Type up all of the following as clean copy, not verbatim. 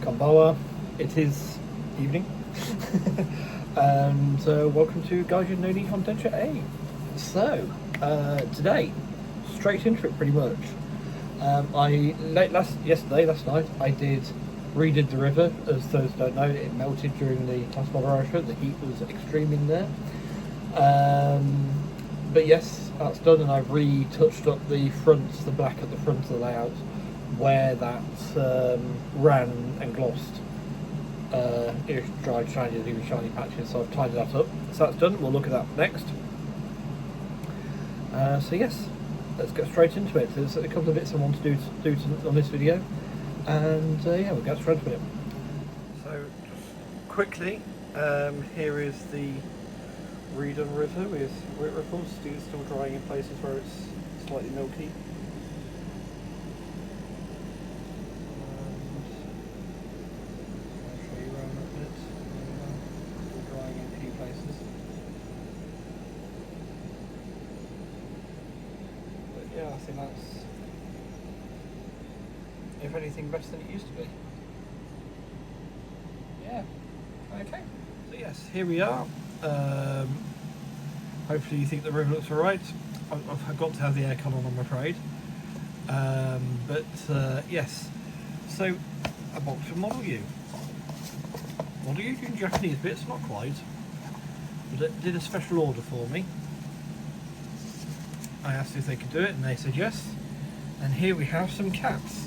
Kambawa. It is evening. And welcome to Gaijin no Nihon Densha A. So, today, straight into it pretty much. Last night, I redid the river. As those don't know, it melted during the class moderation. The heat was extreme in there. But yes, that's done, and I've retouched up the black at the front of the layout where that ran and glossed. It dried shiny, leaving shiny patches, so I've tidied that up. So that's done. We'll look at that next. So yes, let's get straight into it. There's a couple of bits I want to do on this video, and yeah, we'll get straight into it. So just quickly, here is the redone river with wet ripples, still drying in places where it's slightly milky. Yeah, I think that's, if anything, better than it used to be. Yeah, okay. So yes, here we are. Hopefully you think the river looks alright. I've got to have the aircon on, I'm afraid. Yes, so a box of Model U. Model U doing Japanese bits, not quite. But did a special order for me. I asked if they could do it and they said yes. And here we have some cats.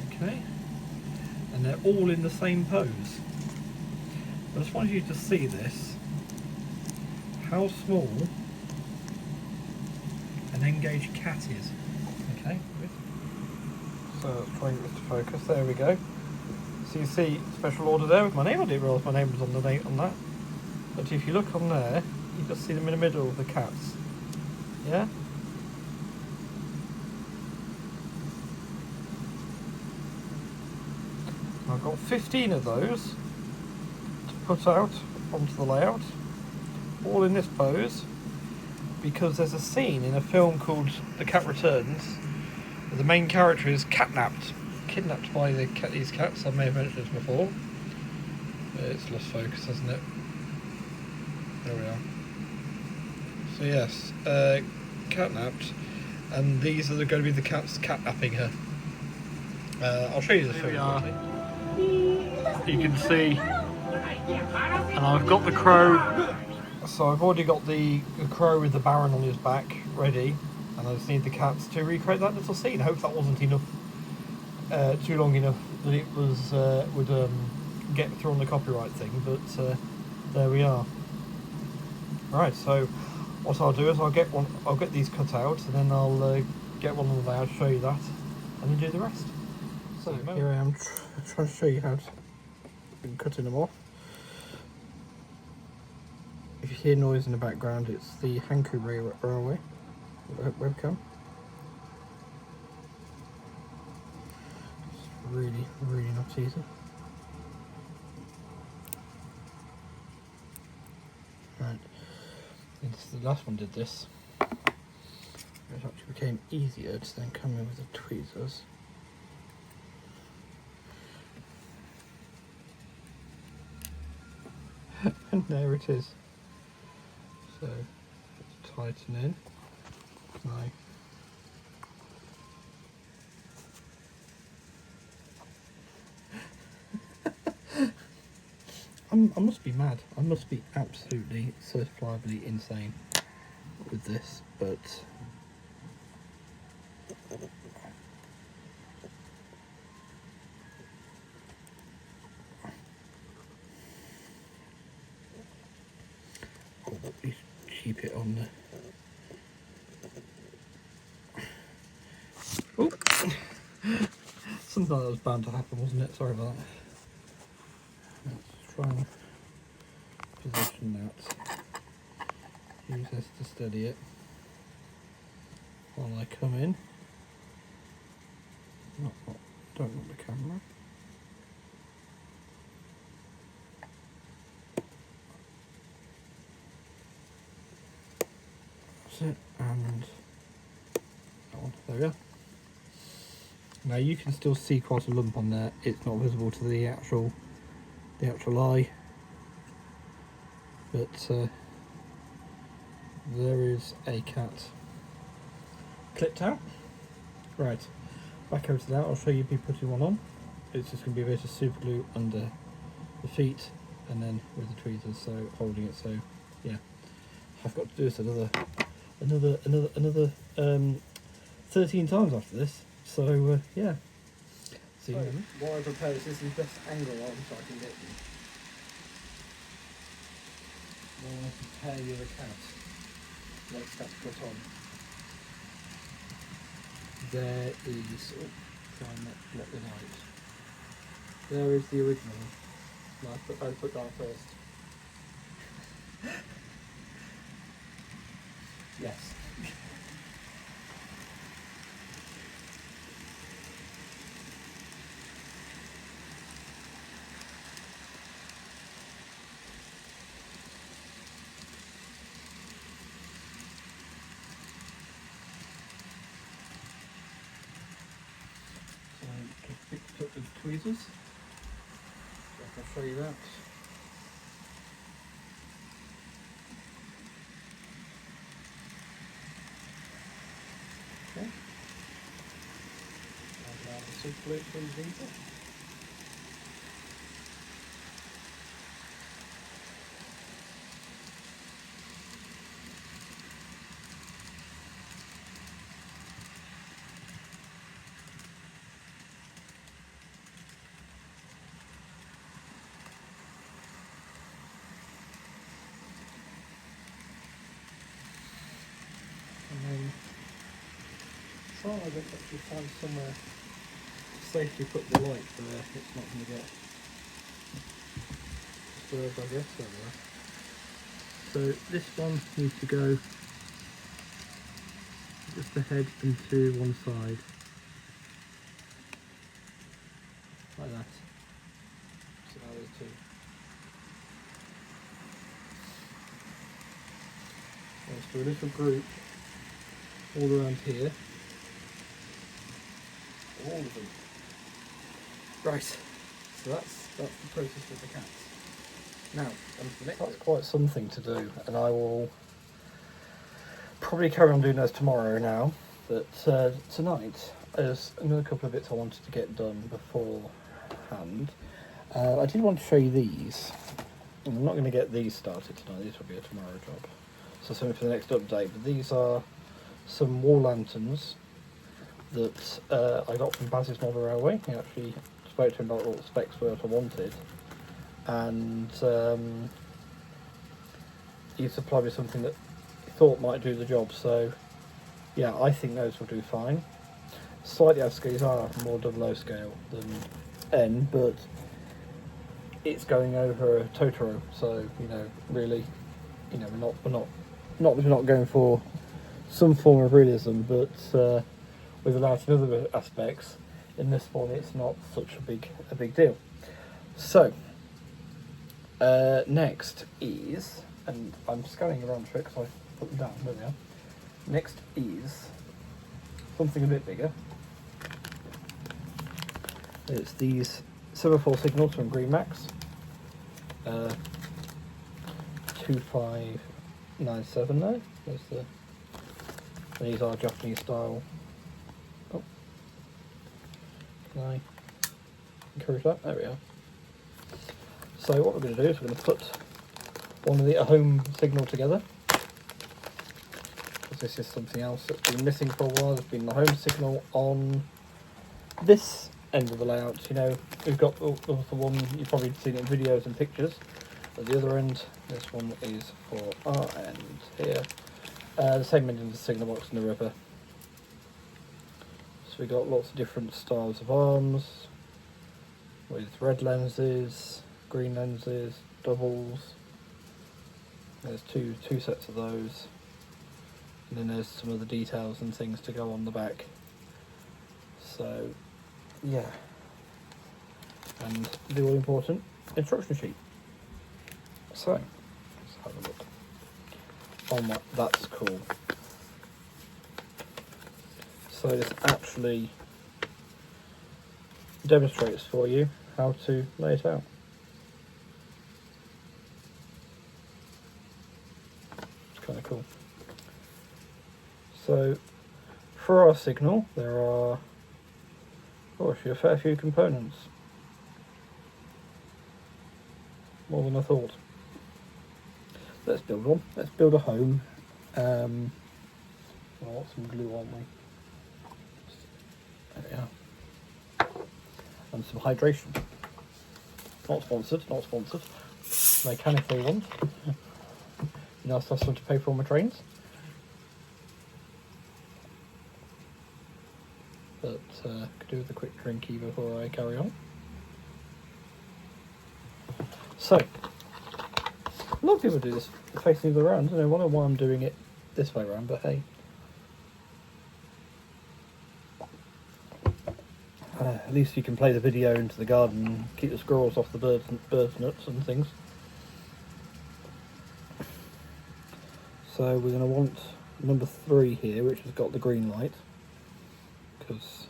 Okay. And they're all in the same pose. I just wanted you to see this. How small an engaged cat is. Okay. So let's try and get this to focus. There we go. So you see special order there with my name. I didn't realise my name was on the date on that. But if you look on there, you just see them in the middle of the cats. Yeah? I've got 15 of those to put out onto the layout, all in this pose, because there's a scene in a film called The Cat Returns where the main character is kidnapped by these cats. I may have mentioned this before. It's lost focus, hasn't it? There we are. So yes, catnapped, and these are going to be the cats catnapping her. I'll show you the film. You can see, and I've got the crow. So I've already got the crow with the Baron on his back ready, and I just need the cats to recreate that little scene. I hope that wasn't enough, too long enough that it was would get through on the copyright thing. But there we are. Right, so what I'll do is I'll get these cut out, and then I'll get one of them out, show you that, and then do the rest. So here I am trying to show you how to been cutting them off. If you hear noise in the background, it's the Hankou Railway webcam. It's really, really not easy. Right. The last one did this. It actually became easier to then come in with the tweezers. And there it is. So let's tighten in. I must be mad. I must be absolutely certifiably insane with this, but I'll at least keep it on the. Oh, something like that was bound to happen, wasn't it? Sorry about that. Let's try and position that. Use this to steady it while I come in. Don't want the camera. That's it, and that one. There we go. Now you can still see quite a lump on there. It's not visible to the actual eye, but there is a cat clipped out. Right, back over to that. I'll show you me putting one on. It's just going to be a bit of super glue under the feet, and then with the tweezers, so holding it. So yeah, I've got to do this another 13 times after this. So yeah. So while I prepare this is the best angle on so I can get you. While I prepare you the cat, next cat to put on. There is, try and not block the light. There is the original. I put down first. Yes. So picked up with tweezers. I'll show you that. Okay. And now the super glue underneath it. And then try I guess actually find somewhere safely put the light where it's not going to get disturbed, I guess. So this one needs to go just the head into one side, like that. So now there's two. Let's do a little group all around here. All of them. Right, so that's the process with the cats. Now, that's quite something to do, and I will probably carry on doing those tomorrow now, but tonight there's another couple of bits I wanted to get done beforehand. I did want to show you these. I'm not going to get these started tonight, these will be a tomorrow job. So something for the next update, but these are some wall lanterns that I got from Baz's Model Railway. He actually spoke to him about what the specs were I wanted, and he supplied me something that he thought might do the job. So yeah, I think those will do fine. Slightly out of scale, these are more 00 scale than N, but it's going over a Totoro, so you know, really, you know, we're not going for some form of realism, but with allowed in other aspects, in this one it's not such a big deal. So next is, and I'm scanning around for it because I put them down, there we are. Next is something a bit bigger. It's these semaphore signals from Green Max. 2597 there. There's the. These are Japanese style. Oh, can I encourage that? There we are. So what we're going to do is we're going to put one of the home signal together. Because this is something else that's been missing for a while. There's been the home signal on this end of the layout. You know, we've got the one you've probably seen in videos and pictures. At the other end, this one is for our end here. The same end of the signal box in the river. So we've got lots of different styles of arms with red lenses, green lenses, doubles. There's two sets of those, and then there's some other details and things to go on the back. So yeah, and the all important instruction sheet. So let's have a look. Oh my, that's cool. So it's actually demonstrates for you how to lay it out. It's kind of cool. So for our signal, there are actually a fair few components. More than I thought. Let's build one. Let's build a home. I want some glue, aren't we? There we are. And some hydration. Not sponsored, not sponsored. They can if they want. You know, I have to pay for all my trains. But could do with a quick drinky before I carry on. So, a lot of people do this facing the other round. I don't know why I'm doing it this way around, but hey. At least you can play the video into the garden and keep the squirrels off the birds nuts and things. So we're going to want number 3 here, which has got the green light, because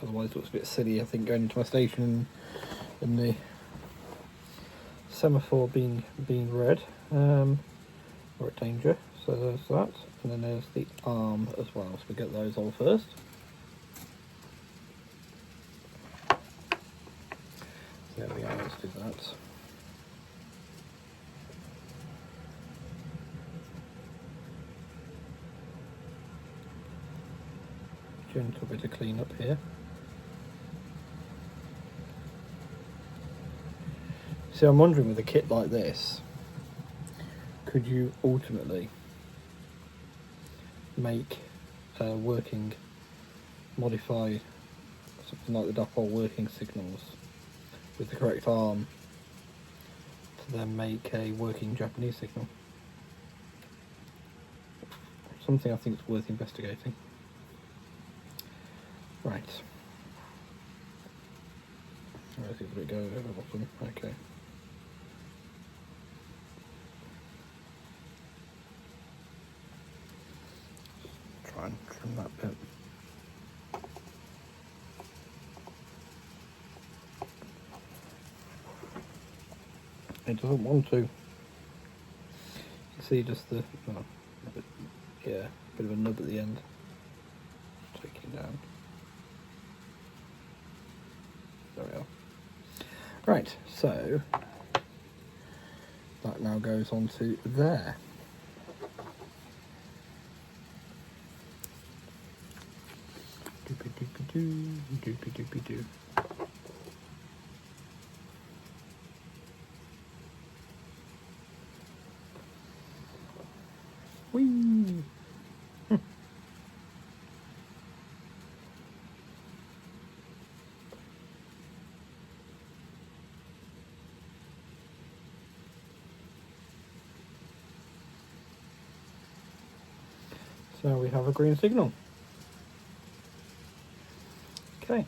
otherwise it looks a bit silly, I think, going into my station and the semaphore being red. We're at danger, so there's that, and then there's the arm as well, so we get those on first. There we are, let's do that. Gentle bit of clean up here. See, I'm wondering with a kit like this, could you ultimately make working, modify something like the dipole working signals with the correct arm to then make a working Japanese signal? Something I think is worth investigating. Right. Where did it go over the bottom? Okay. Try and trim that bit. It doesn't want to. You can see just the, bit of a nub at the end. Taking down. There we are. Right, so that now goes on to there. Doopy doopy doo, doopy doopy doo. Whee! So we have a green signal. Okay.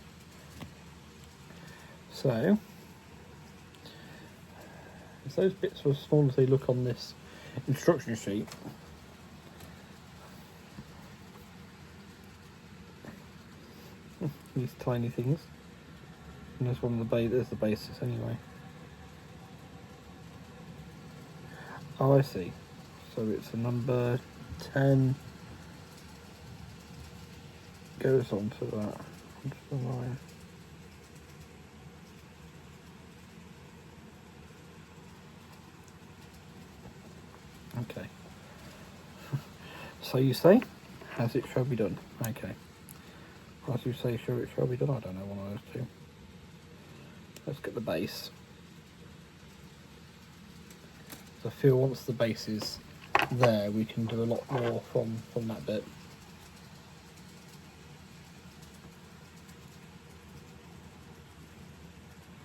So, if those bits are as small as they look on this instruction sheet, these tiny things, and there's one of the there's the basis anyway. Oh, I see. So it's a number 10 goes on to that. Onto the line. Okay. So you say, as it shall be done. Okay. As you say, sure it shall be done. I don't know one of those two. Let's get the base. So I feel once the base is there, we can do a lot more from that bit.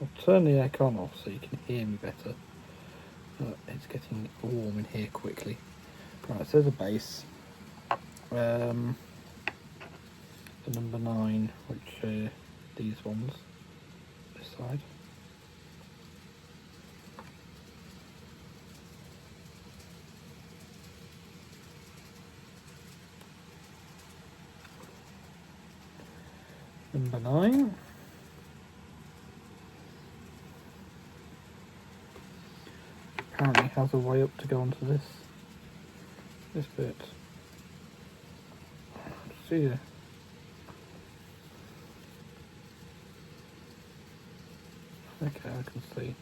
I'll turn the aircon off so you can hear me better. It's getting warm in here quickly. Right, so there's a base. The number 9, which are these ones, this side. Number 9. Apparently has a way up to go onto this bit. See ya. Okay, I can see.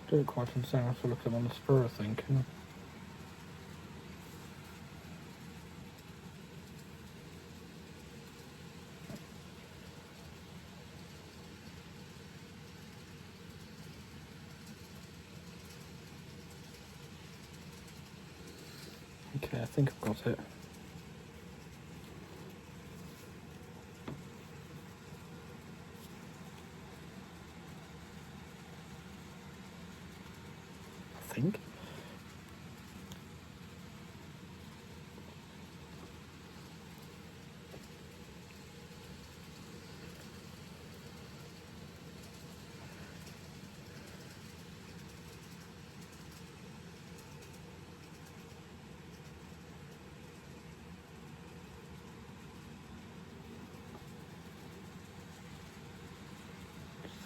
Don't quite understand how to look at them on the spur, I think. Okay, I think I've got it. I think.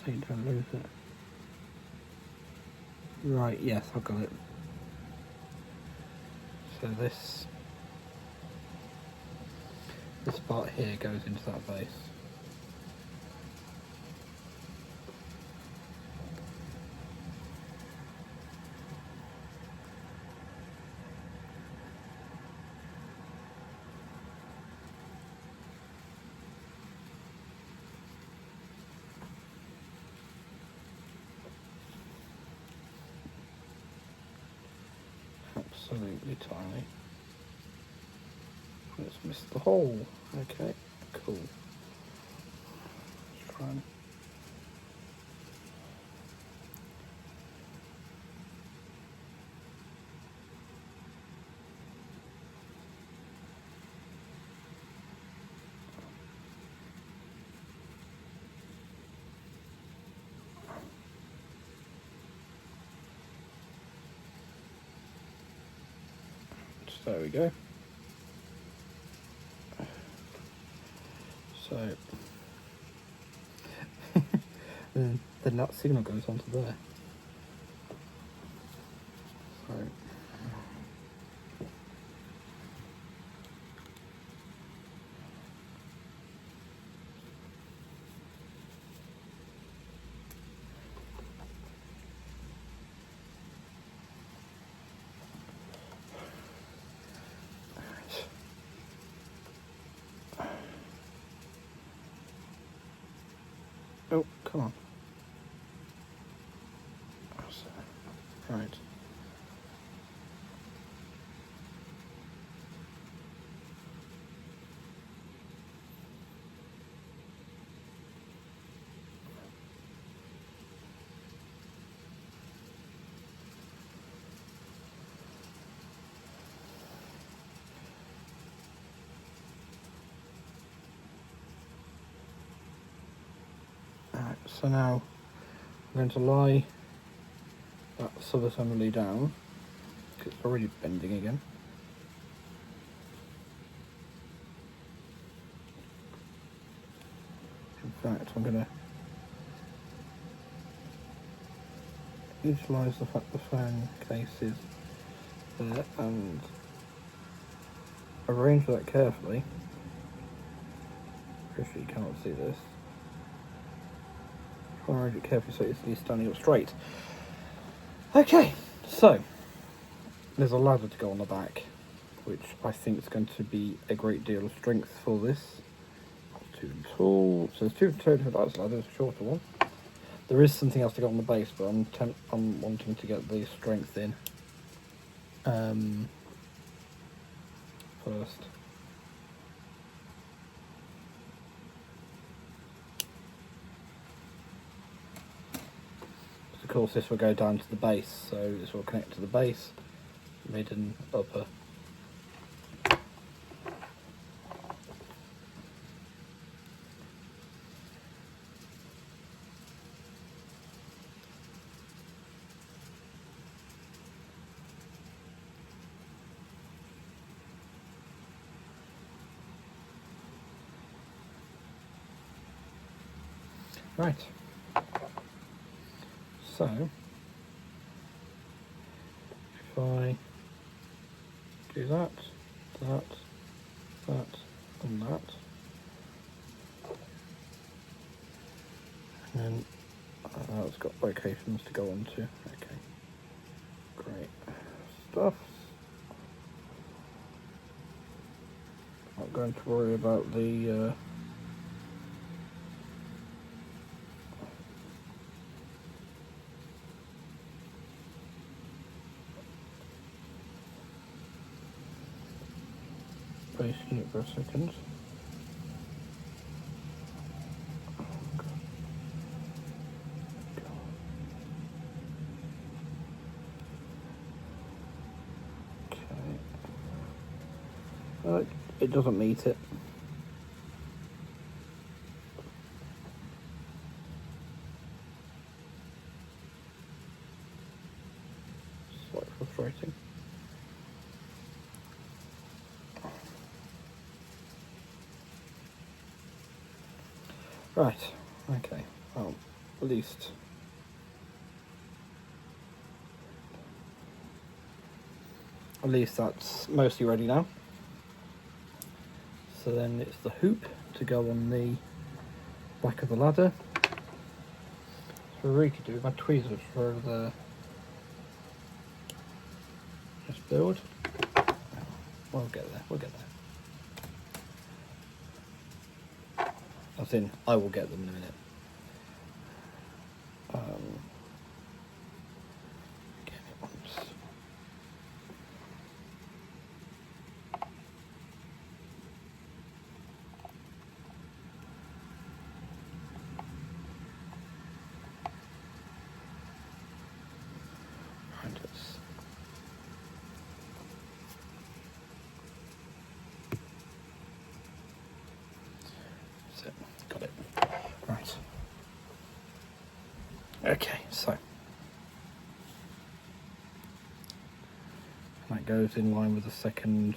So you don't lose it. Right, yes, I've got it. So this part here goes into that base. Absolutely tiny. Let's miss the hole. Okay, cool. Let's try and there we go. So then that signal goes onto there. Oh, come on. Right. Alright, so now I'm going to lie that sub-assembly down, because it's already bending again. In fact, I'm going to utilise the fact the phone case is there and arrange that carefully. Pretty sure you cannot see this. Arrange it carefully so it's standing up straight. Okay, so there's a ladder to go on the back, which I think is going to be a great deal of strength for this. Too tall. So there's 2 total ladders. There's a shorter one. There is something else to go on the base, but I'm wanting to get the strength in first. Of course, this will go down to the base, so this will connect to the base, mid and upper. Right. So, if I do that, that, and that, and then it's got locations to go on to. Okay, great stuff. Not going to worry about the base unit for a second. Okay. It doesn't meet it. Slightly frustrating. Right, okay, well, at least that's mostly ready now. So then it's the hoop to go on the back of the ladder. So I really could do with my tweezers for the this build. We'll get there, As in, I will get them in a minute. Get it once. Right, that's it. Got it. Right. Okay, so that goes in line with the second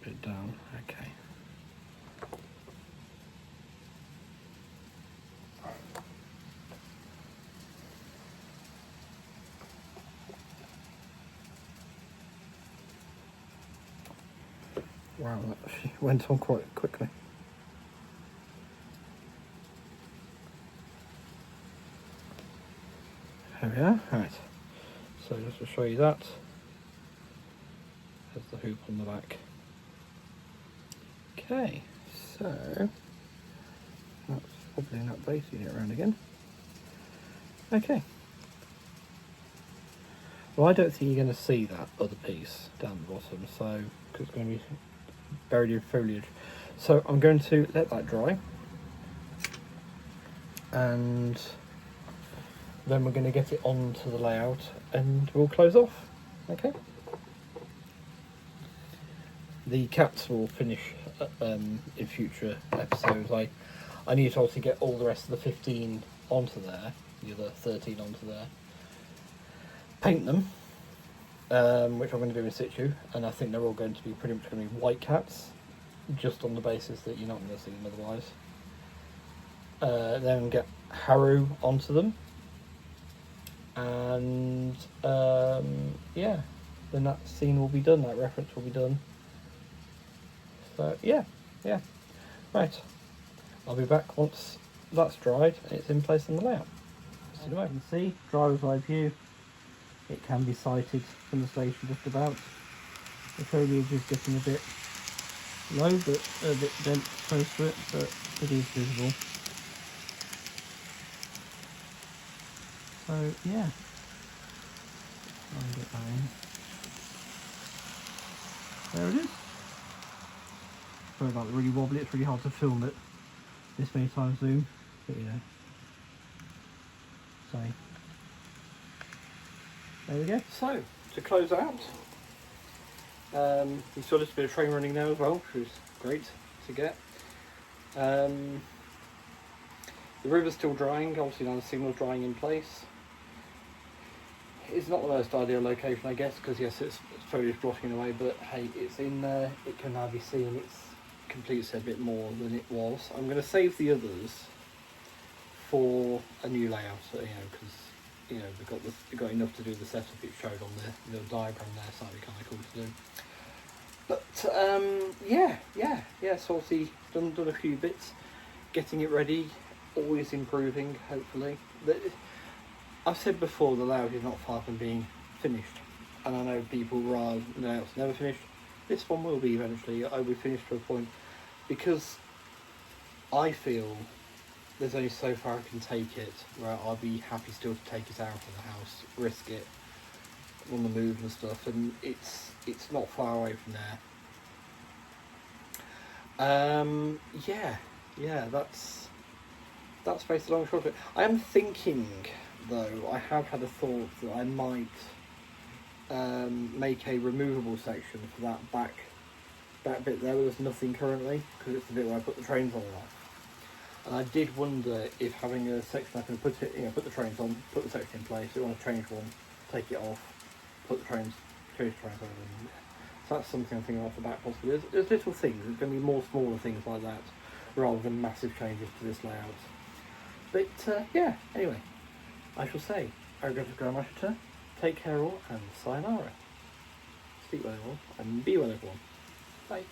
bit down. Okay. Wow, that actually went on quite quickly. There we are. Right. So just to show you that, there's the hoop on the back. Okay, so that's wobbling that base unit around again. Okay. Well, I don't think you're going to see that other piece down the bottom, so because it's going to be buried in foliage. So I'm going to let that dry, and then we're going to get it onto the layout, and we'll close off. Okay. The cats will finish in future episodes. I need to obviously get all the rest of the 15 onto there, the other 13 onto there, paint them, which I'm going to do in situ, and I think they're all going to be pretty much going to be white cats, just on the basis that you're not going to see them otherwise. Then get Haru onto them, and yeah, then that scene will be done, that reference will be done. So yeah, right. I'll be back once that's dried and it's in place on the layout. As you can see, driver's eye view. It can be sighted from the station just about. The foliage is getting a bit low, but a bit dense close to it, but it is visible. So yeah, I'll get that in. There it is. Sorry about the really wobbly, it's really hard to film it this many times zoom, but you know. So there we go. So to close out, you saw a little bit of train running now as well, which was great to get. The river's still drying, obviously now the signal's drying in place. It's not the most ideal location, I guess, because yes, it's foliage blotting away, but hey, it's in there, it can now be seen, it's completes a bit more than it was. I'm going to save the others for a new layout, because we've got enough to do the setup it showed on the little diagram there, so that'd be kind of cool to do. But yeah. So obviously done a few bits, getting it ready, always improving. Hopefully, I've said before the layout is not far from being finished, and I know people rather layouts never finished. This one will be eventually. I will be finished to a point, because I feel there's only so far I can take it, where I'll be happy still to take it out of the house, risk it on the move and stuff, and it's not far away from there. Yeah, that's basically the long and short of it. I am thinking, though, I have had a thought that I might make a removable section for that back bit there where there's nothing currently, because it's the bit where I put the trains on and off. And I did wonder if having a section I can put the trains on, put the section in place. If you want to change one, take it off, put the trains, change the trains over. So that's something I'm thinking off the back possibly. There's little things. There's going to be more smaller things like that, rather than massive changes to this layout. But yeah. Anyway, I shall say, I go to Grandmaster. Take care all, and sayonara. Speak well everyone, and be well everyone. Bye.